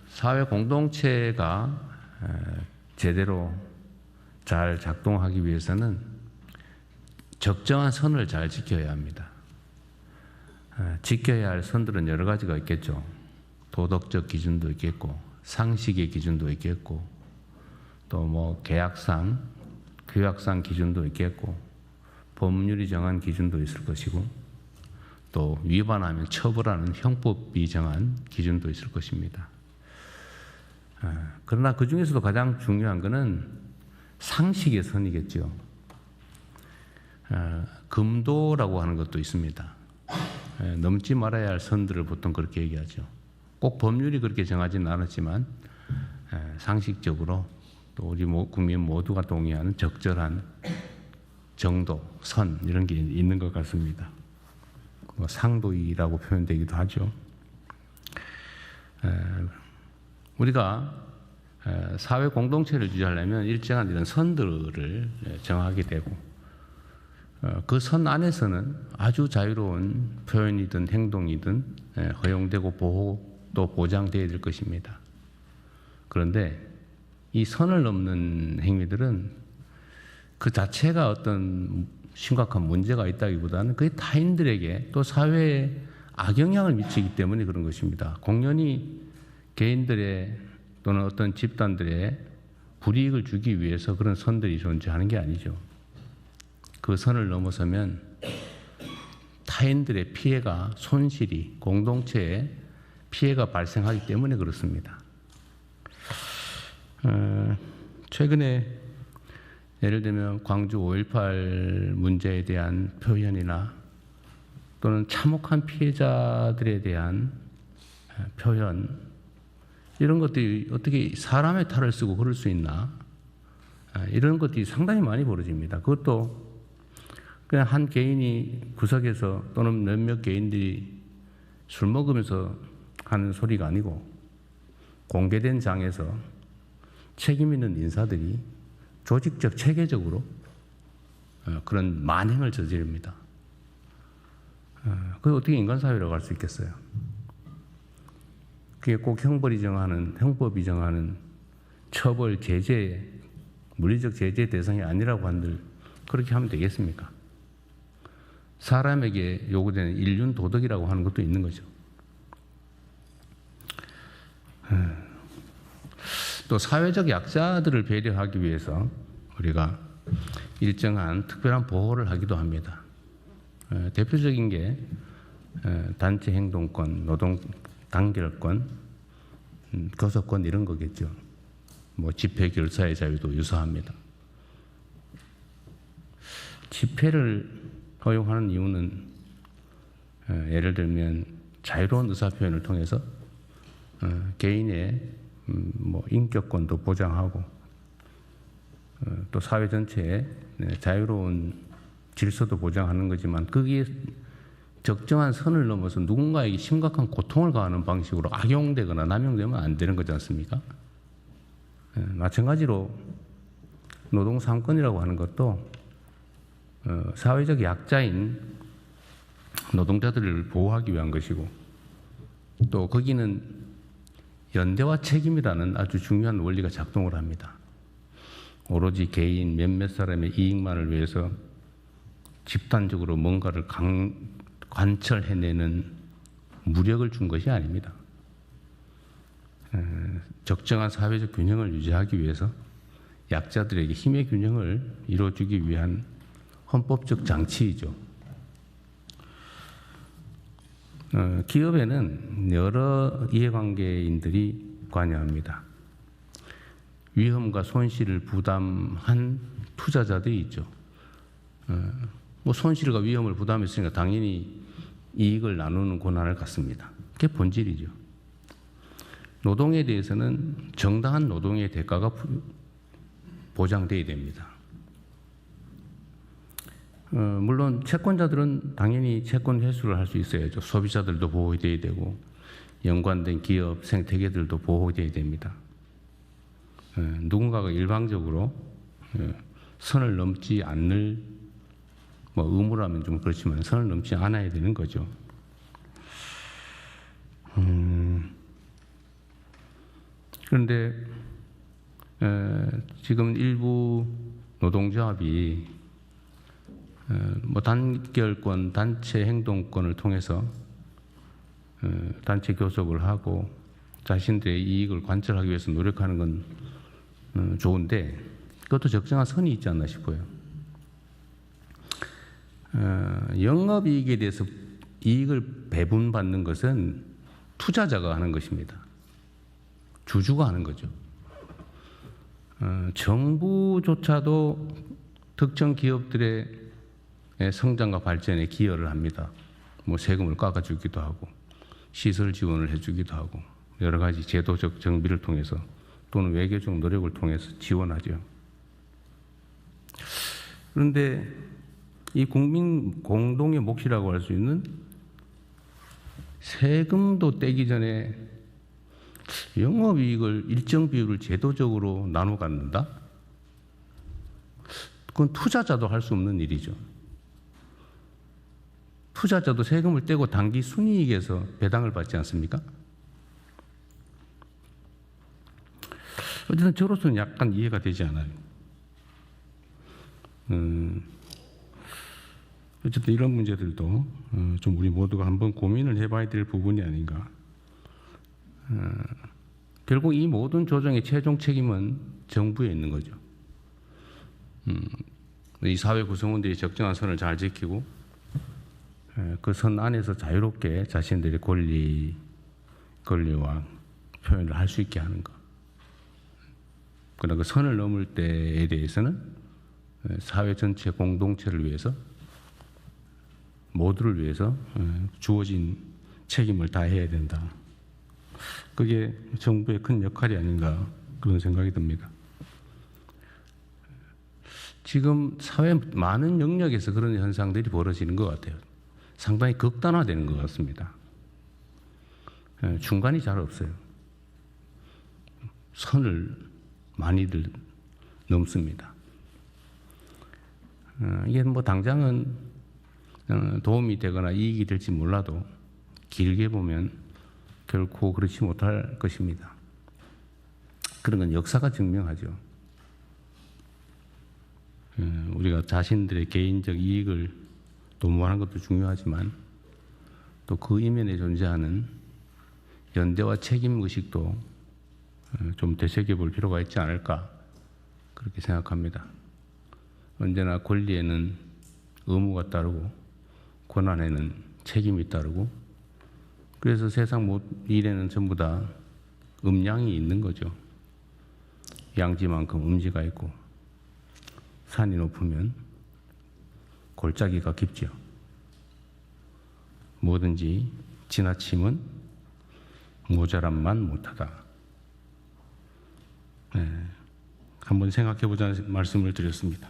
사회 공동체가 제대로 잘 작동하기 위해서는 적정한 선을 잘 지켜야 합니다. 지켜야 할 선들은 여러 가지가 있겠죠. 도덕적 기준도 있겠고, 상식의 기준도 있겠고, 또 뭐 계약상, 규약상 기준도 있겠고, 법률이 정한 기준도 있을 것이고, 또 위반하면 처벌하는 형법이 정한 기준도 있을 것입니다. 그러나 그 중에서도 가장 중요한 것은 상식의 선이겠죠. 금도라고 하는 것도 있습니다. 넘지 말아야 할 선들을 보통 그렇게 얘기하죠. 꼭 법률이 그렇게 정하지는 않았지만 상식적으로 또 우리 국민 모두가 동의하는 적절한 정도, 선 이런 게 있는 것 같습니다. 뭐 상도이라고 표현되기도 하죠. 우리가 사회 공동체를 유지하려면 일정한 이런 선들을 정하게 되고 그 선 안에서는 아주 자유로운 표현이든 행동이든 허용되고 또 보장되어야 될 것입니다. 그런데 이 선을 넘는 행위들은 그 자체가 어떤 심각한 문제가 있다기보다는 그게 타인들에게 또 사회에 악영향을 미치기 때문에 그런 것입니다. 공연히 개인들의 또는 어떤 집단들의 불이익을 주기 위해서 그런 선들이 존재하는 게 아니죠. 그 선을 넘어서면 타인들의 피해가, 손실이 공동체에 피해가 발생하기 때문에 그렇습니다. 최근에 예를 들면 광주 5.18 문제에 대한 표현이나 또는 참혹한 피해자들에 대한 표현, 이런 것들이 어떻게 사람의 탈을 쓰고 그럴 수 있나? 이런 것들이 상당히 많이 벌어집니다. 그것도 그냥 한 개인이 구석에서 또는 몇몇 개인들이 술 먹으면서 하는 소리가 아니고 공개된 장에서 책임 있는 인사들이 조직적, 체계적으로 그런 만행을 저지릅니다. 그게 어떻게 인간사회라고 할 수 있겠어요? 그게 꼭 형법이 정하는 처벌, 제재, 물리적 제재 대상이 아니라고 한들 그렇게 하면 되겠습니까? 사람에게 요구되는 인륜 도덕이라고 하는 것도 있는 거죠. 또 사회적 약자들을 배려하기 위해서 우리가 일정한 특별한 보호를 하기도 합니다. 대표적인 게 단체 행동권, 노동 단결권, 교섭권 이런 거겠죠. 뭐 집회 결사의 자유도 유사합니다. 집회를 허용하는 이유는 예를 들면 자유로운 의사표현을 통해서 개인의 뭐 인격권도 보장하고 또 사회 전체의 자유로운 질서도 보장하는 거지만 거기에 적정한 선을 넘어서 누군가에게 심각한 고통을 가하는 방식으로 악용되거나 남용되면 안 되는 거지 않습니까? 마찬가지로 노동상권이라고 하는 것도 사회적 약자인 노동자들을 보호하기 위한 것이고 또 거기는 연대와 책임이라는 아주 중요한 원리가 작동을 합니다. 오로지 개인 몇몇 사람의 이익만을 위해서 집단적으로 뭔가를 관철해내는 무력을 준 것이 아닙니다. 적정한 사회적 균형을 유지하기 위해서 약자들에게 힘의 균형을 이루어주기 위한 헌법적 장치이죠. 기업에는 여러 이해관계인들이 관여합니다. 위험과 손실을 부담한 투자자들이 있죠. 뭐 손실과 위험을 부담했으니까 당연히 이익을 나누는 권한을 갖습니다. 그게 본질이죠. 노동에 대해서는 정당한 노동의 대가가 보장돼야 됩니다. 물론 채권자들은 당연히 채권 회수를 할 수 있어야죠. 소비자들도 보호돼야 되고 연관된 기업, 생태계들도 보호돼야 됩니다. 누군가가 일방적으로 선을 넘지 않을 뭐 의무라면 좀 그렇지만 선을 넘지 않아야 되는 거죠. 그런데 지금 일부 노동조합이 뭐 단결권, 단체 행동권을 통해서 단체 교섭을 하고 자신들의 이익을 관철하기 위해서 노력하는 건 좋은데 그것도 적정한 선이 있지 않나 싶어요. 영업이익에 대해서 이익을 배분받는 것은 투자자가 하는 것입니다. 주주가 하는 거죠. 정부조차도 특정 기업들의 성장과 발전에 기여를 합니다. 뭐 세금을 깎아주기도 하고 시설 지원을 해주기도 하고 여러 가지 제도적 정비를 통해서 또는 외교적 노력을 통해서 지원하죠. 그런데 이 국민 공동의 몫이라고 할 수 있는 세금도 떼기 전에 영업이익을 일정 비율을 제도적으로 나눠 갖는다? 그건 투자자도 할 수 없는 일이죠. 투자자도 세금을 떼고 당기 순이익에서 배당을 받지 않습니까? 어쨌든 저로서는 약간 이해가 되지 않아요. 어쨌든 이런 문제들도 좀 우리 모두가 한번 고민을 해봐야 될 부분이 아닌가. 결국 이 모든 조정의 최종 책임은 정부에 있는 거죠. 이 사회 구성원들이 적정한 선을 잘 지키고 그 선 안에서 자유롭게 자신들의 권리와 표현을 할 수 있게 하는 것. 그러나 그 선을 넘을 때에 대해서는 사회 전체 공동체를 위해서 모두를 위해서 주어진 책임을 다해야 된다. 그게 정부의 큰 역할이 아닌가 그런 생각이 듭니다. 지금 사회 많은 영역에서 그런 현상들이 벌어지는 것 같아요. 상당히 극단화되는 것 같습니다. 중간이 잘 없어요. 선을 많이들 넘습니다. 이게 뭐 당장은 도움이 되거나 이익이 될지 몰라도 길게 보면 결코 그렇지 못할 것입니다. 그런 건 역사가 증명하죠. 우리가 자신들의 개인적 이익을 도모하는 것도 중요하지만 또 그 이면에 존재하는 연대와 책임 의식도 좀 되새겨볼 필요가 있지 않을까 그렇게 생각합니다. 언제나 권리에는 의무가 따르고 권한에는 책임이 따르고 그래서 세상 모든 일에는 전부 다 음양이 있는 거죠. 양지만큼 음지가 있고 산이 높으면 골짜기가 깊죠. 뭐든지 지나침은 모자람만 못하다. 한번 생각해 보자는 말씀을 드렸습니다.